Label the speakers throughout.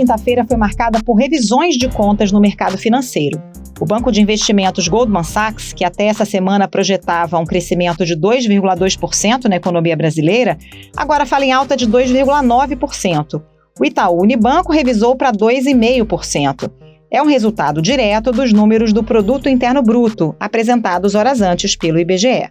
Speaker 1: quinta-feira foi marcada por revisões de contas no mercado financeiro. O banco de investimentos Goldman Sachs, que até essa semana projetava um crescimento de 2,2% na economia brasileira, agora fala em alta de 2,9%. O Itaú Unibanco revisou para 2,5%. É um resultado direto dos números do Produto Interno Bruto, apresentados horas antes pelo IBGE.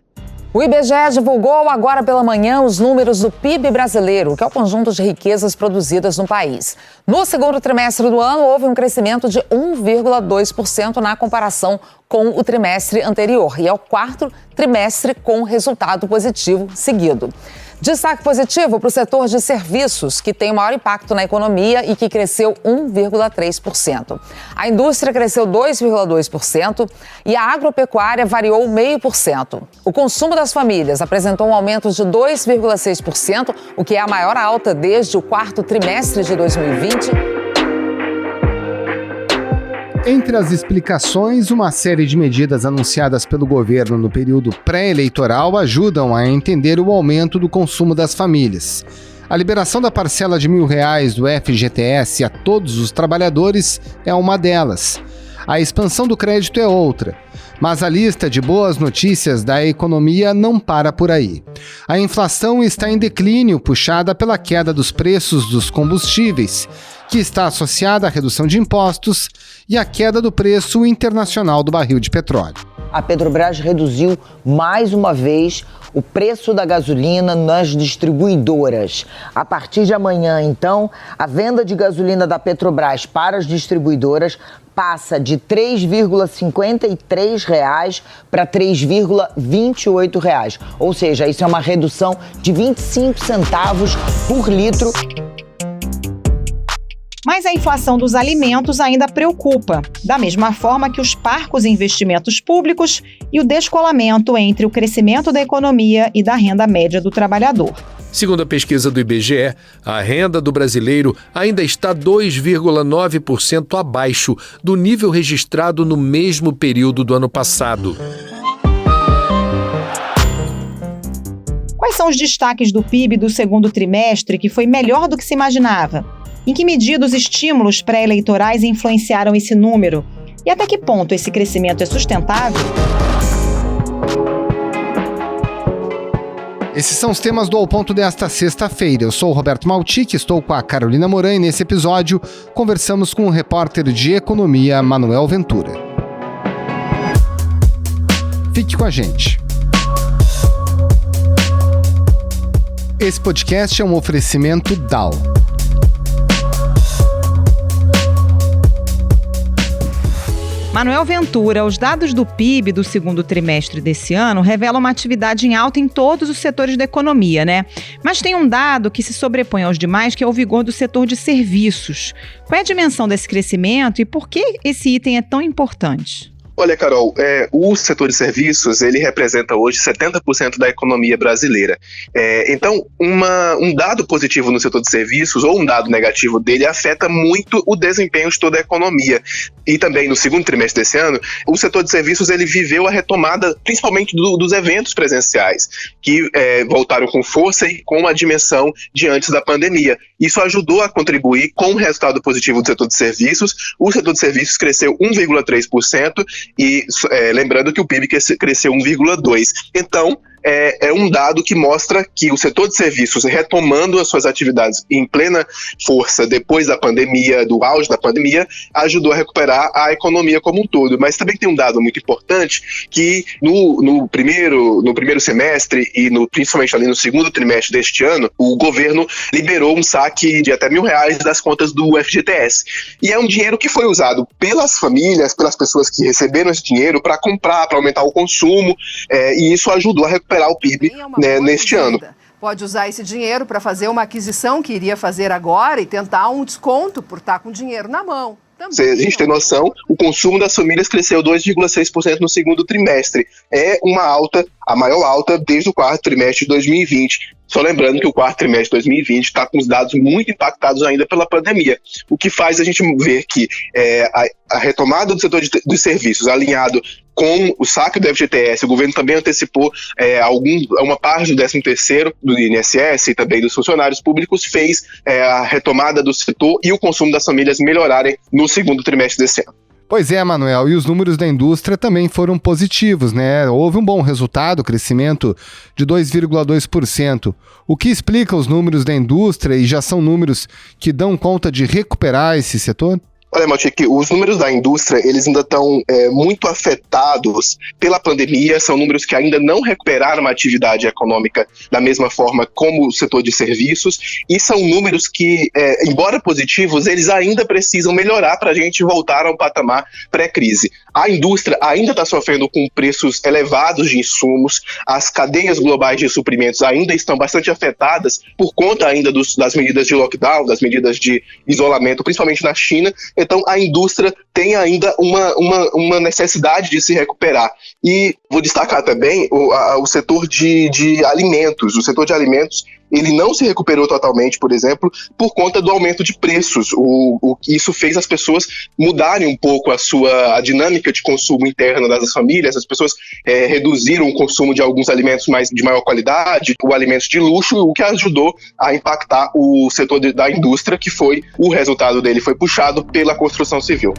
Speaker 2: O IBGE divulgou agora pela manhã os números do PIB brasileiro, que é o conjunto de riquezas produzidas no país. No segundo trimestre do ano, houve um crescimento de 1,2% na comparação com o trimestre anterior, e é o quarto trimestre com resultado positivo seguido. Destaque positivo para o setor de serviços, que tem o maior impacto na economia e que cresceu 1,3%. A indústria cresceu 2,2% e a agropecuária variou 0,5%. O consumo das famílias apresentou um aumento de 2,6%, o que é a maior alta desde o quarto trimestre de 2020.
Speaker 3: Entre as explicações, uma série de medidas anunciadas pelo governo no período pré-eleitoral ajudam a entender o aumento do consumo das famílias. A liberação da parcela de R$1.000 do FGTS a todos os trabalhadores é uma delas. A expansão do crédito é outra. Mas a lista de boas notícias da economia não para por aí. A inflação está em declínio, puxada pela queda dos preços dos combustíveis, que está associada à redução de impostos e à queda do preço internacional do barril de petróleo.
Speaker 4: A Petrobras reduziu mais uma vez o preço da gasolina nas distribuidoras. A partir de amanhã, então, a venda de gasolina da Petrobras para as distribuidoras passa de R$ 3,53 para R$ 3,28. Ou seja, isso é uma redução de 25 centavos por litro.
Speaker 1: Mas a inflação dos alimentos ainda preocupa, da mesma forma que os parcos investimentos públicos e o descolamento entre o crescimento da economia e da renda média do trabalhador.
Speaker 5: Segundo a pesquisa do IBGE, a renda do brasileiro ainda está 2,9% abaixo do nível registrado no mesmo período do ano passado.
Speaker 1: Quais são os destaques do PIB do segundo trimestre que foi melhor do que se imaginava? Em que medida os estímulos pré-eleitorais influenciaram esse número? E até que ponto esse crescimento é sustentável?
Speaker 3: Esses são os temas do Ao Ponto desta sexta-feira. Eu sou o Roberto Maltic, estou com a Carolina Moran e nesse episódio conversamos com o repórter de economia Manuel Ventura. Fique com a gente. Esse podcast é um oferecimento DAO.
Speaker 1: Manuel Ventura, os dados do PIB do segundo trimestre desse ano revelam uma atividade em alta em todos os setores da economia, né? Mas tem um dado que se sobrepõe aos demais, que é o vigor do setor de serviços. Qual é a dimensão desse crescimento e por que esse item é tão importante?
Speaker 6: Olha, Carol, o setor de serviços, ele representa hoje 70% da economia brasileira. Então, um dado positivo no setor de serviços ou um dado negativo dele afeta muito o desempenho de toda a economia. E também, no segundo trimestre desse ano, o setor de serviços ele viveu a retomada, principalmente dos eventos presenciais, que voltaram com força e com uma dimensão de antes da pandemia. Isso ajudou a contribuir com o resultado positivo do setor de serviços. O setor de serviços cresceu 1,3%, e lembrando que o PIB cresceu 1,2%. Então, é um dado que mostra que o setor de serviços, retomando as suas atividades em plena força depois da pandemia, do auge da pandemia, ajudou a recuperar a economia como um todo. Mas também tem um dado muito importante que no primeiro semestre e principalmente ali no segundo trimestre deste ano, o governo liberou um saque de até R$1.000 das contas do FGTS. E é um dinheiro que foi usado pelas famílias, pelas pessoas que receberam esse dinheiro para comprar, para aumentar o consumo, e isso ajudou a recuperar o PIB neste ano.
Speaker 7: Pode usar esse dinheiro para fazer uma aquisição que iria fazer agora e tentar um desconto por estar com dinheiro na mão.
Speaker 6: Se a gente tem noção, o consumo das famílias cresceu 2,6% no segundo trimestre. É uma alta, a maior alta desde o quarto trimestre de 2020. Só lembrando que o quarto trimestre de 2020 está com os dados muito impactados ainda pela pandemia, o que faz a gente ver que a retomada do setor dos serviços alinhado com o saque do FGTS, o governo também antecipou uma parte do 13º do INSS e também dos funcionários públicos, fez a retomada do setor e o consumo das famílias melhorarem no segundo trimestre desse ano.
Speaker 3: Pois é, Manuel, e os números da indústria também foram positivos, né? Houve um bom resultado, crescimento de 2,2%. O que explica os números da indústria e já são números que dão conta de recuperar esse setor?
Speaker 6: Olha, Maltic, os números da indústria, eles ainda estão muito afetados pela pandemia, são números que ainda não recuperaram a atividade econômica da mesma forma como o setor de serviços, e são números que, embora positivos, eles ainda precisam melhorar para a gente voltar a um patamar pré-crise. A indústria ainda está sofrendo com preços elevados de insumos, as cadeias globais de suprimentos ainda estão bastante afetadas por conta ainda das medidas de lockdown, das medidas de isolamento, principalmente na China. Então, a indústria tem ainda uma necessidade de se recuperar. E vou destacar também o setor de alimentos. O setor de alimentos, ele não se recuperou totalmente, por exemplo, por conta do aumento de preços. Isso fez as pessoas mudarem um pouco a dinâmica de consumo interna das famílias. As pessoas reduziram o consumo de alguns alimentos de maior qualidade, alimentos de luxo, o que ajudou a impactar o setor da indústria, que o resultado dele foi puxado pela construção civil.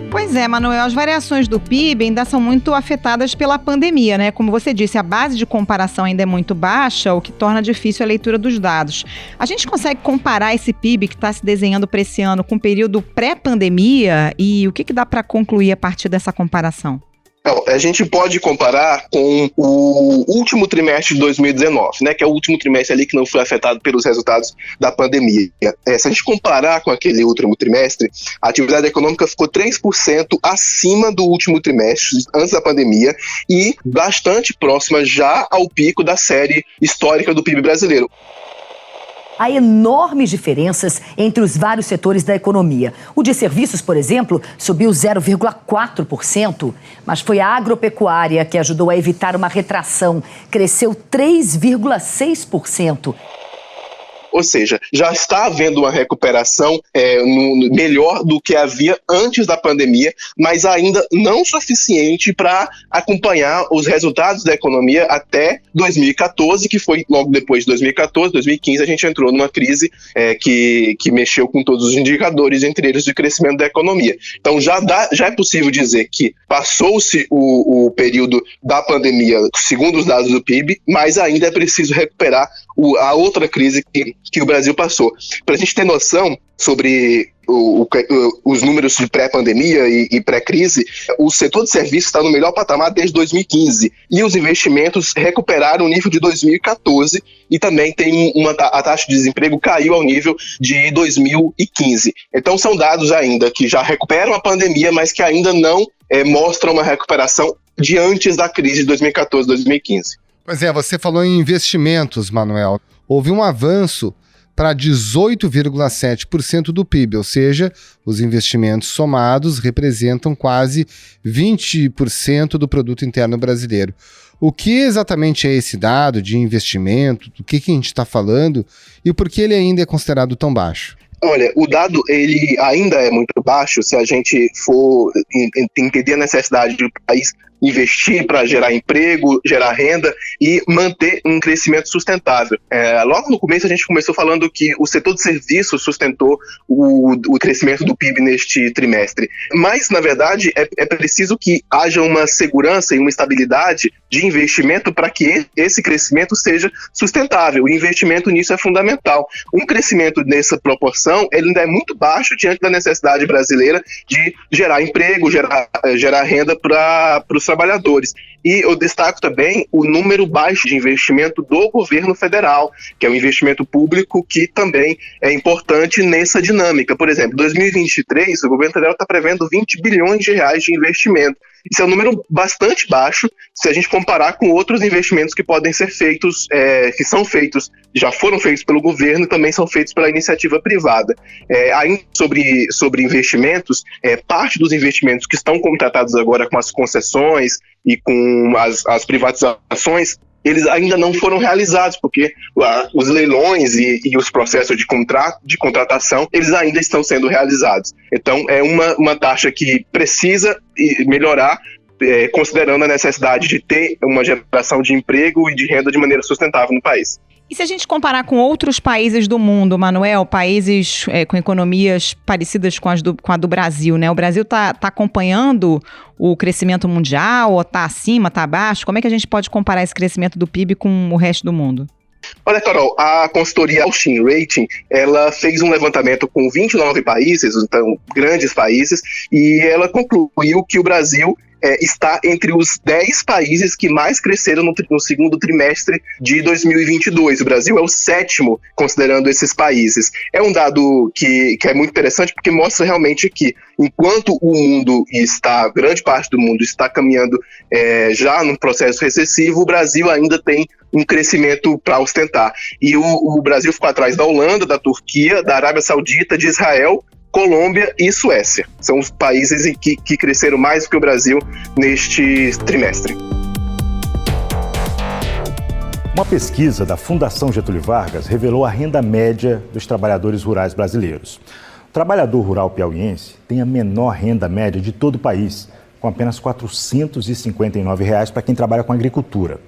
Speaker 1: Pois é, Manuel, as variações do PIB ainda são muito afetadas pela pandemia, né? Como você disse, a base de comparação ainda é muito baixa, o que torna difícil a leitura dos dados. A gente consegue comparar esse PIB que está se desenhando para esse ano com o período pré-pandemia e o que dá para concluir a partir dessa comparação?
Speaker 6: A gente pode comparar com o último trimestre de 2019, né, que é o último trimestre ali que não foi afetado pelos resultados da pandemia. Se a gente comparar com aquele último trimestre, a atividade econômica ficou 3% acima do último trimestre, antes da pandemia, e bastante próxima já ao pico da série histórica do PIB brasileiro.
Speaker 8: Há enormes diferenças entre os vários setores da economia. O de serviços, por exemplo, subiu 0,4%, mas foi a agropecuária que ajudou a evitar uma retração, cresceu 3,6%.
Speaker 6: Ou seja, já está havendo uma recuperação melhor do que havia antes da pandemia, mas ainda não suficiente para acompanhar os resultados da economia até 2014, que foi logo depois de 2014, 2015, a gente entrou numa crise que mexeu com todos os indicadores, entre eles de crescimento da economia. Então já é possível dizer que passou-se o período da pandemia, segundo os dados do PIB, mas ainda é preciso recuperar a outra crise que o Brasil passou. Para a gente ter noção sobre os números de pré-pandemia e pré-crise, o setor de serviços está no melhor patamar desde 2015 e os investimentos recuperaram o nível de 2014 e também a taxa de desemprego caiu ao nível de 2015. Então são dados ainda que já recuperam a pandemia, mas que ainda não mostram uma recuperação de antes da crise de 2014, 2015.
Speaker 3: Pois é, você falou em investimentos, Manuel. Houve um avanço para 18,7% do PIB, ou seja, os investimentos somados representam quase 20% do produto interno brasileiro. O que exatamente é esse dado de investimento? Do que a gente está falando e por que ele ainda é considerado tão baixo?
Speaker 6: Olha, o dado ele ainda é muito baixo se a gente for entender a necessidade do país investir para gerar emprego, gerar renda e manter um crescimento sustentável. Logo no começo a gente começou falando que o setor de serviços sustentou o crescimento do PIB neste trimestre, mas na verdade é preciso que haja uma segurança e uma estabilidade de investimento para que esse crescimento seja sustentável. O investimento nisso é fundamental. Um crescimento nessa proporção ele ainda é muito baixo diante da necessidade brasileira de gerar emprego, gerar renda para os trabalhadores. E eu destaco também o número baixo de investimento do governo federal, que é um investimento público que também é importante nessa dinâmica. Por exemplo, em 2023, o governo federal está prevendo 20 bilhões de reais de investimento. Isso é um número bastante baixo se a gente comparar com outros investimentos que podem ser feitos, que são feitos, já foram feitos pelo governo e também são feitos pela iniciativa privada. Ainda sobre investimentos, parte dos investimentos que estão contratados agora com as concessões e com as privatizações eles ainda não foram realizados, porque os leilões e os processos de contratação, eles ainda estão sendo realizados. Então, é uma taxa que precisa melhorar, considerando a necessidade de ter uma geração de emprego e de renda de maneira sustentável no país.
Speaker 1: E se a gente comparar com outros países do mundo, Manuel, países com economias parecidas com a do Brasil, né? O Brasil está acompanhando o crescimento mundial, ou está acima, está abaixo? Como é que a gente pode comparar esse crescimento do PIB com o resto do mundo?
Speaker 6: Olha, Carol, a consultoria Austin Rating, ela fez um levantamento com 29 países, então grandes países, e ela concluiu que o Brasil está entre os 10 países que mais cresceram no segundo trimestre de 2022. O Brasil é o 7º, considerando esses países. É um dado que é muito interessante, porque mostra realmente que, enquanto o mundo grande parte do mundo está caminhando já num processo recessivo, o Brasil ainda tem um crescimento para ostentar. E o Brasil ficou atrás da Holanda, da Turquia, da Arábia Saudita, de Israel, Colômbia e Suécia. São os países que cresceram mais do que o Brasil neste trimestre.
Speaker 9: Uma pesquisa da Fundação Getúlio Vargas revelou a renda média dos trabalhadores rurais brasileiros. O trabalhador rural piauiense tem a menor renda média de todo o país, com apenas R$ 459 para quem trabalha com agricultura.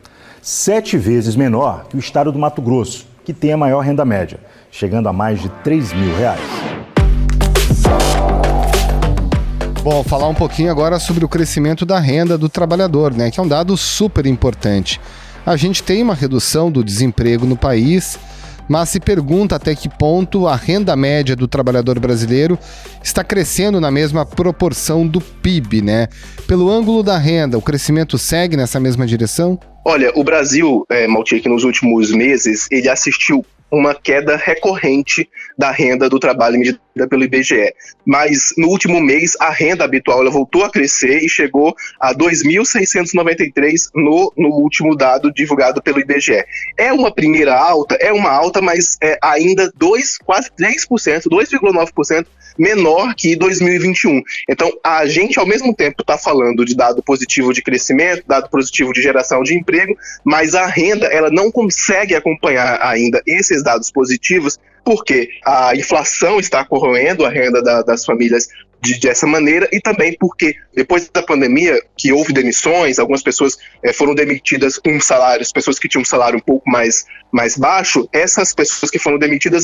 Speaker 9: 7 vezes menor que o estado do Mato Grosso, que tem a maior renda média, chegando a mais de R$ 3.000.
Speaker 3: Bom, falar um pouquinho agora sobre o crescimento da renda do trabalhador, né? Que é um dado super importante. A gente tem uma redução do desemprego no país, mas se pergunta até que ponto a renda média do trabalhador brasileiro está crescendo na mesma proporção do PIB, né? Pelo ângulo da renda, o crescimento segue nessa mesma direção?
Speaker 6: Olha, o Brasil, Maltic, nos últimos meses, ele assistiu uma queda recorrente da renda do trabalho medida pelo IBGE. Mas no último mês, a renda habitual ela voltou a crescer e chegou a 2.693 no último dado divulgado pelo IBGE. É uma primeira alta, mas ainda quase 3%, 2,9% menor que 2021. Então, a gente, ao mesmo tempo, está falando de dado positivo de crescimento, dado positivo de geração de emprego, mas a renda ela não consegue acompanhar ainda esses dados positivos, porque a inflação está corroendo a renda das famílias dessa maneira, e também porque depois da pandemia, que houve demissões, algumas pessoas foram demitidas com salários, pessoas que tinham um salário um pouco mais baixo, essas pessoas que foram demitidas,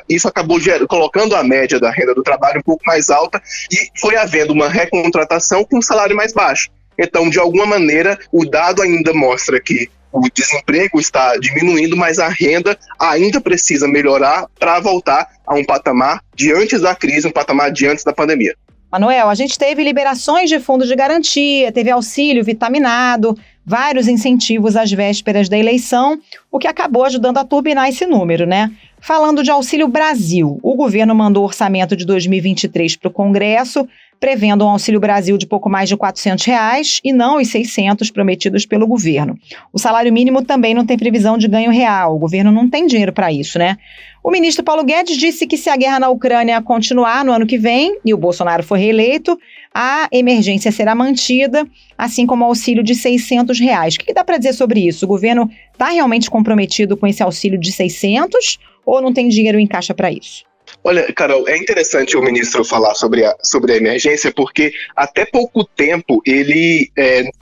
Speaker 6: isso acabou colocando a média da renda do trabalho um pouco mais alta, e foi havendo uma recontratação com um salário mais baixo. Então, de alguma maneira, o dado ainda mostra que o desemprego está diminuindo, mas a renda ainda precisa melhorar para voltar a um patamar de antes da crise, um patamar de antes da pandemia.
Speaker 1: Manuel, a gente teve liberações de fundo de garantia, teve auxílio vitaminado, vários incentivos às vésperas da eleição, o que acabou ajudando a turbinar esse número, né? Falando de Auxílio Brasil, o governo mandou o orçamento de 2023 para o Congresso, prevendo um Auxílio Brasil de pouco mais de R$ 400 e não os 600 prometidos pelo governo. O salário mínimo também não tem previsão de ganho real, o governo não tem dinheiro para isso, né? O ministro Paulo Guedes disse que se a guerra na Ucrânia continuar no ano que vem e o Bolsonaro for reeleito, a emergência será mantida, assim como o auxílio de R$ 600. O que dá para dizer sobre isso? O governo está realmente comprometido com esse auxílio de 600 ou não tem dinheiro em caixa para isso?
Speaker 6: Olha, Carol, é interessante o ministro falar sobre a emergência, porque até pouco tempo ele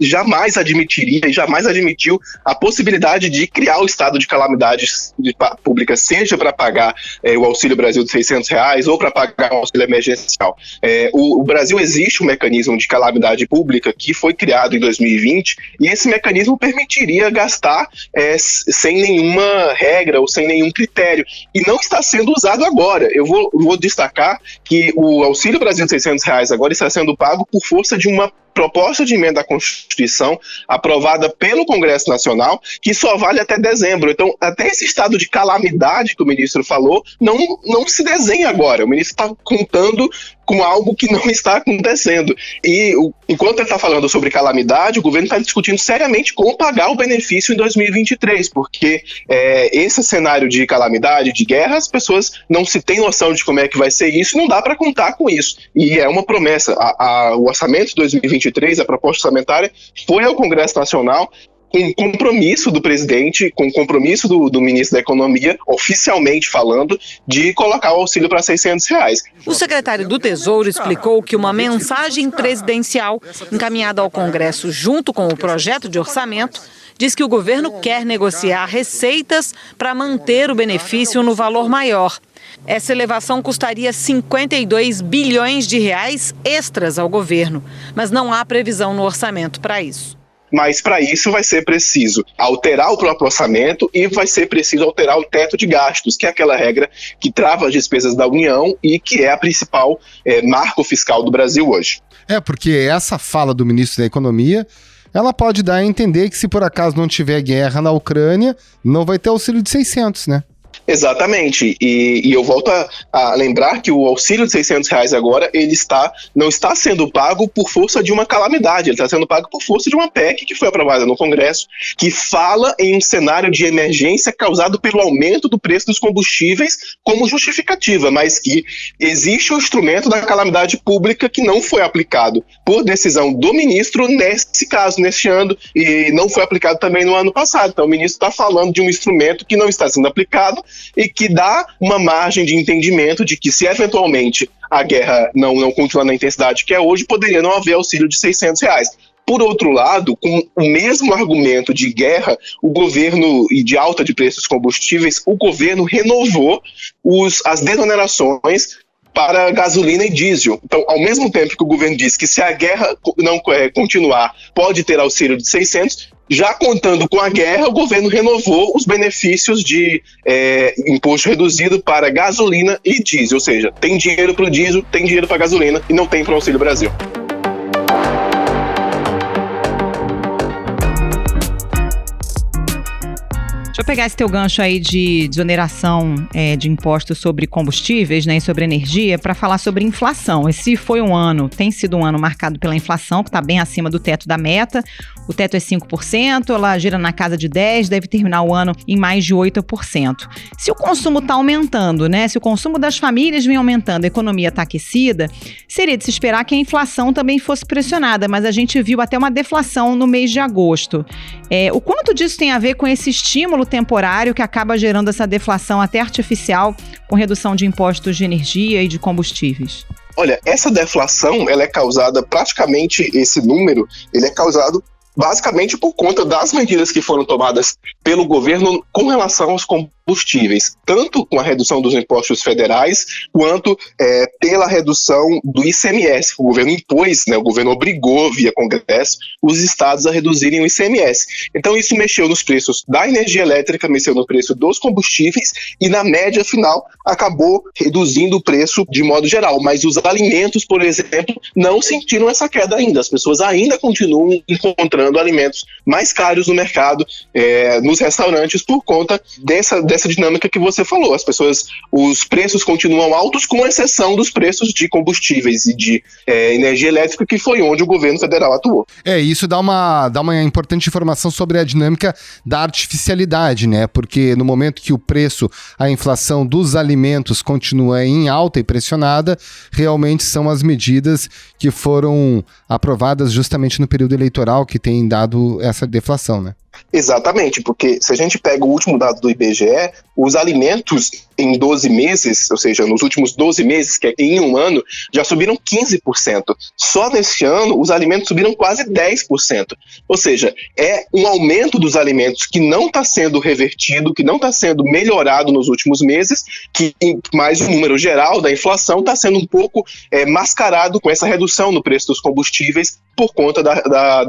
Speaker 6: jamais admitiria e jamais admitiu a possibilidade de criar o estado de calamidades públicas, seja para pagar o Auxílio Brasil de R$ 600 ou para pagar o auxílio emergencial. O Brasil existe um mecanismo de calamidade pública que foi criado em 2020 e esse mecanismo permitiria gastar sem nenhuma regra ou sem nenhum critério e não está sendo usado agora. Eu vou destacar que o Auxílio Brasil de R$ 600 agora está sendo pago por força de uma proposta de emenda à Constituição aprovada pelo Congresso Nacional, que só vale até dezembro. Então, até esse estado de calamidade que o ministro falou, não se desenha agora. O ministro está contando com algo que não está acontecendo. E enquanto ele está falando sobre calamidade, o governo está discutindo seriamente como pagar o benefício em 2023, porque esse cenário de calamidade, de guerra, as pessoas não se têm noção de como é que vai ser isso, não dá para contar com isso. E é uma promessa. O orçamento de 2023, a proposta orçamentária, foi ao Congresso Nacional com compromisso do presidente, com compromisso do ministro da Economia, oficialmente falando, de colocar o auxílio para R$600.
Speaker 10: O secretário do Tesouro explicou que uma mensagem presidencial encaminhada ao Congresso junto com o projeto de orçamento diz que o governo quer negociar receitas para manter o benefício no valor maior. Essa elevação custaria 52 bilhões de reais extras ao governo, mas não há previsão no orçamento para isso.
Speaker 6: Mas para isso vai ser preciso alterar o próprio orçamento e vai ser preciso alterar o teto de gastos, que é aquela regra que trava as despesas da União e que é a principal marco fiscal do Brasil hoje.
Speaker 3: Porque essa fala do ministro da Economia, ela pode dar a entender que se por acaso não tiver guerra na Ucrânia, não vai ter auxílio de 600, né?
Speaker 6: Exatamente, e eu volto a lembrar que o auxílio de R$600 agora, ele não está sendo pago por força de uma calamidade, ele está sendo pago por força de uma PEC que foi aprovada no Congresso, que fala em um cenário de emergência causado pelo aumento do preço dos combustíveis como justificativa, mas que existe um instrumento da calamidade pública que não foi aplicado por decisão do ministro nesse caso, neste ano, e não foi aplicado também no ano passado. Então o ministro está falando de um instrumento que não está sendo aplicado e que dá uma margem de entendimento de que se eventualmente a guerra não continuar na intensidade que é hoje, poderia não haver auxílio de R$600. Por outro lado, com o mesmo argumento de guerra, o governo e de alta de preços dos combustíveis, o governo renovou as desonerações para gasolina e diesel. Então, ao mesmo tempo que o governo diz que se a guerra não continuar, pode ter auxílio de 600, já contando com a guerra, o governo renovou os benefícios de imposto reduzido para gasolina e diesel. Ou seja, tem dinheiro para o diesel, tem dinheiro para a gasolina e não tem para o Auxílio Brasil.
Speaker 1: Deixa eu pegar esse teu gancho aí de desoneração de impostos sobre combustíveis, né, e sobre energia, para falar sobre inflação. Esse tem sido um ano marcado pela inflação, que está bem acima do teto da meta. O teto é 5%, ela gira na casa de 10%, deve terminar o ano em mais de 8%. Se o consumo está aumentando, né, se o consumo das famílias vem aumentando, a economia está aquecida, seria de se esperar que a inflação também fosse pressionada, mas a gente viu até uma deflação no mês de agosto. O quanto disso tem a ver com esse estímulo temporário que acaba gerando essa deflação até artificial com redução de impostos de energia e de combustíveis?
Speaker 6: Olha, essa deflação, ela é causada, praticamente esse número, ele é causado basicamente por conta das medidas que foram tomadas pelo governo com relação aos combustíveis, tanto com a redução dos impostos federais, quanto pela redução do ICMS. O governo impôs, né, o governo obrigou, via Congresso, os estados a reduzirem o ICMS. Então isso mexeu nos preços da energia elétrica, mexeu no preço dos combustíveis e na média final acabou reduzindo o preço de modo geral. Mas os alimentos, por exemplo, não sentiram essa queda ainda. As pessoas ainda continuam encontrando alimentos mais caros no mercado, nos restaurantes, por conta dessa dinâmica que você falou. Os preços continuam altos, com exceção dos preços de combustíveis e de energia elétrica, que foi onde o governo federal atuou.
Speaker 3: Isso dá uma importante informação sobre a dinâmica da artificialidade, né? Porque no momento que o preço, a inflação dos alimentos continua em alta e pressionada, realmente são as medidas que foram aprovadas justamente no período eleitoral que tem dado essa deflação, né?
Speaker 6: Exatamente, porque se a gente pega o último dado do IBGE, os alimentos em 12 meses, ou seja, nos últimos 12 meses, que é em um ano, já subiram 15%. Só neste ano, os alimentos subiram quase 10%. Ou seja, é um aumento dos alimentos que não está sendo revertido, que não está sendo melhorado nos últimos meses, que mais o número geral da inflação está sendo um pouco mascarado com essa redução no preço dos combustíveis por conta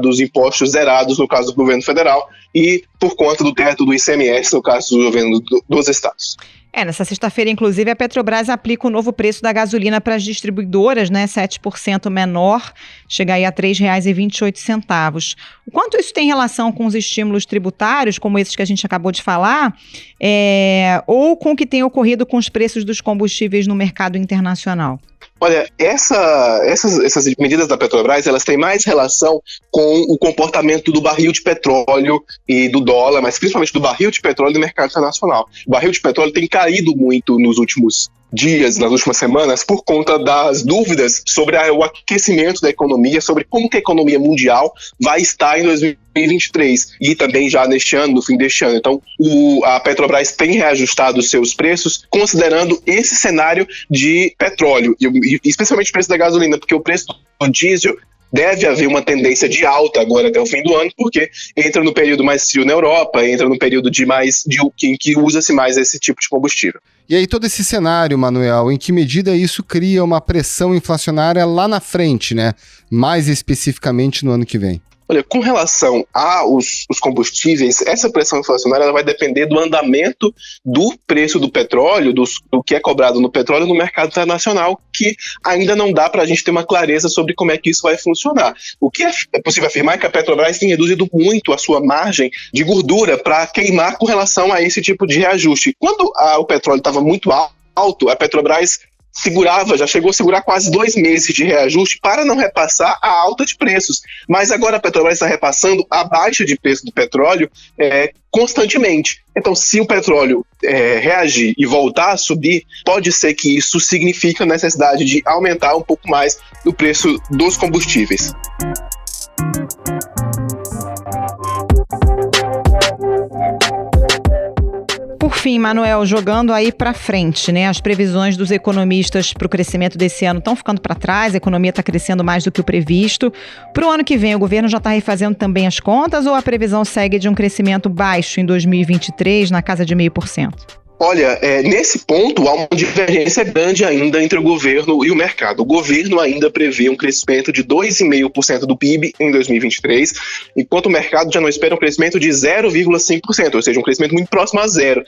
Speaker 6: dos impostos zerados, no caso do governo federal, e por conta do teto do ICMS, no caso do governo dos estados.
Speaker 1: Nessa sexta-feira, inclusive, a Petrobras aplica o novo preço da gasolina para as distribuidoras, né, 7% menor, chega aí a R$ 3,28. O quanto isso tem relação com os estímulos tributários, como esses que a gente acabou de falar, ou com o que tem ocorrido com os preços dos combustíveis no mercado internacional?
Speaker 6: Olha, essas medidas da Petrobras, elas têm mais relação com o comportamento do barril de petróleo e do dólar, mas principalmente do barril de petróleo do mercado internacional. O barril de petróleo tem caído muito nos últimos dias, nas últimas semanas, por conta das dúvidas sobre o aquecimento da economia, sobre como que a economia mundial vai estar em 2023 e também já neste ano, no fim deste ano. Então, a Petrobras tem reajustado os seus preços considerando esse cenário de petróleo, e especialmente o preço da gasolina, porque o preço do diesel deve haver uma tendência de alta agora até o fim do ano, porque entra no período mais frio na Europa, entra no período em que usa-se mais esse tipo de combustível.
Speaker 3: E aí todo esse cenário, Manuel, em que medida isso cria uma pressão inflacionária lá na frente, né? Mais especificamente no ano que vem?
Speaker 6: Olha, com relação aos combustíveis, essa pressão inflacionária ela vai depender do andamento do preço do petróleo, do que é cobrado no petróleo no mercado internacional, que ainda não dá para a gente ter uma clareza sobre como é que isso vai funcionar. O que é possível afirmar é que a Petrobras tem reduzido muito a sua margem de gordura para queimar com relação a esse tipo de reajuste. Quando o petróleo estava muito alto, a Petrobras já chegou a segurar quase 2 meses de reajuste para não repassar a alta de preços. Mas agora a Petrobras está repassando a baixa de preço do petróleo constantemente. Então, se o petróleo reagir e voltar a subir, pode ser que isso signifique a necessidade de aumentar um pouco mais o preço dos combustíveis.
Speaker 1: Por fim, Manuel, jogando aí para frente, né? As previsões dos economistas para o crescimento desse ano estão ficando para trás, a economia está crescendo mais do que o previsto. Para o ano que vem, o governo já está refazendo também as contas ou a previsão segue de um crescimento baixo em 2023, na casa de 0,5%?
Speaker 6: Olha, nesse ponto há uma divergência grande ainda entre o governo e o mercado. O governo ainda prevê um crescimento de 2,5% do PIB em 2023, enquanto o mercado já não espera um crescimento de 0,5%, ou seja, um crescimento muito próximo a zero.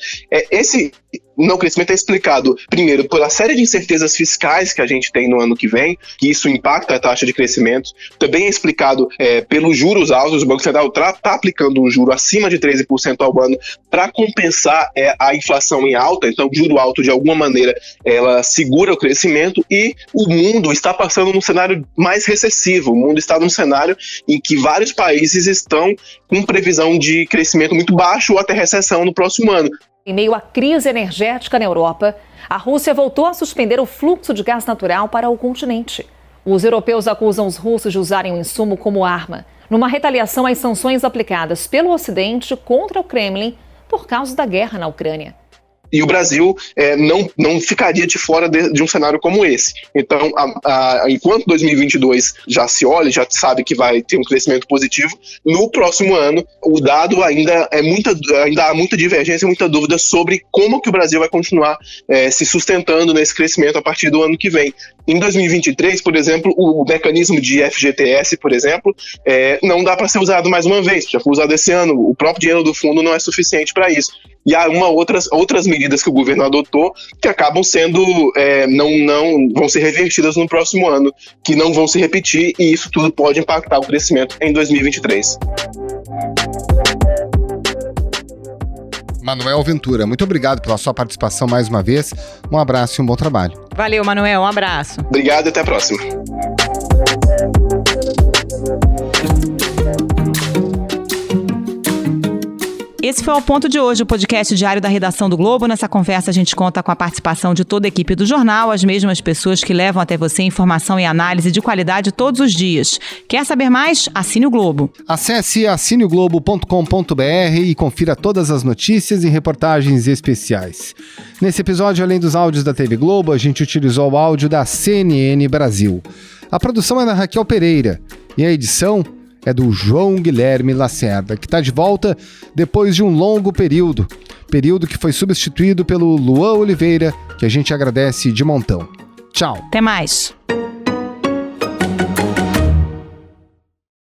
Speaker 6: Esse não crescimento é explicado, primeiro, pela série de incertezas fiscais que a gente tem no ano que vem, que isso impacta a taxa de crescimento. Também é explicado pelos juros altos. O Banco Central está aplicando um juro acima de 13% ao ano para compensar a inflação em alta. Então, o juro alto, de alguma maneira, ela segura o crescimento e o mundo está passando num cenário mais recessivo. O mundo está num cenário em que vários países estão com previsão de crescimento muito baixo ou até recessão no próximo ano.
Speaker 11: Em meio à crise energética na Europa, a Rússia voltou a suspender o fluxo de gás natural para o continente. Os europeus acusam os russos de usarem o insumo como arma, numa retaliação às sanções aplicadas pelo Ocidente contra o Kremlin por causa da guerra na Ucrânia.
Speaker 6: E o Brasil não ficaria de fora de um cenário como esse. Então, enquanto 2022 já se olha, já sabe que vai ter um crescimento positivo, no próximo ano o dado ainda há muita divergência, muita dúvida sobre como que o Brasil vai continuar se sustentando nesse crescimento a partir do ano que vem. Em 2023, por exemplo, o mecanismo de FGTS, por exemplo, não dá para ser usado mais uma vez, já foi usado esse ano, o próprio dinheiro do fundo não é suficiente para isso. E há outras medidas que o governo adotou que acabam sendo, não vão ser revertidas no próximo ano, que não vão se repetir, e isso tudo pode impactar o crescimento em 2023.
Speaker 3: Manuel Ventura, muito obrigado pela sua participação mais uma vez. Um abraço e um bom trabalho.
Speaker 1: Valeu, Manuel. Um abraço.
Speaker 6: Obrigado e até a próxima.
Speaker 1: Esse foi o Ponto de hoje, o podcast diário da Redação do Globo. Nessa conversa a gente conta com a participação de toda a equipe do jornal, as mesmas pessoas que levam até você informação e análise de qualidade todos os dias. Quer saber mais? Assine o Globo.
Speaker 3: Acesse assineoglobo.com.br e confira todas as notícias e reportagens especiais. Nesse episódio, além dos áudios da TV Globo, a gente utilizou o áudio da CNN Brasil. A produção é da Raquel Pereira e a edição é do João Guilherme Lacerda, que está de volta depois de um longo período que foi substituído pelo Luan Oliveira, que a gente agradece de montão. Tchau.
Speaker 1: Até mais.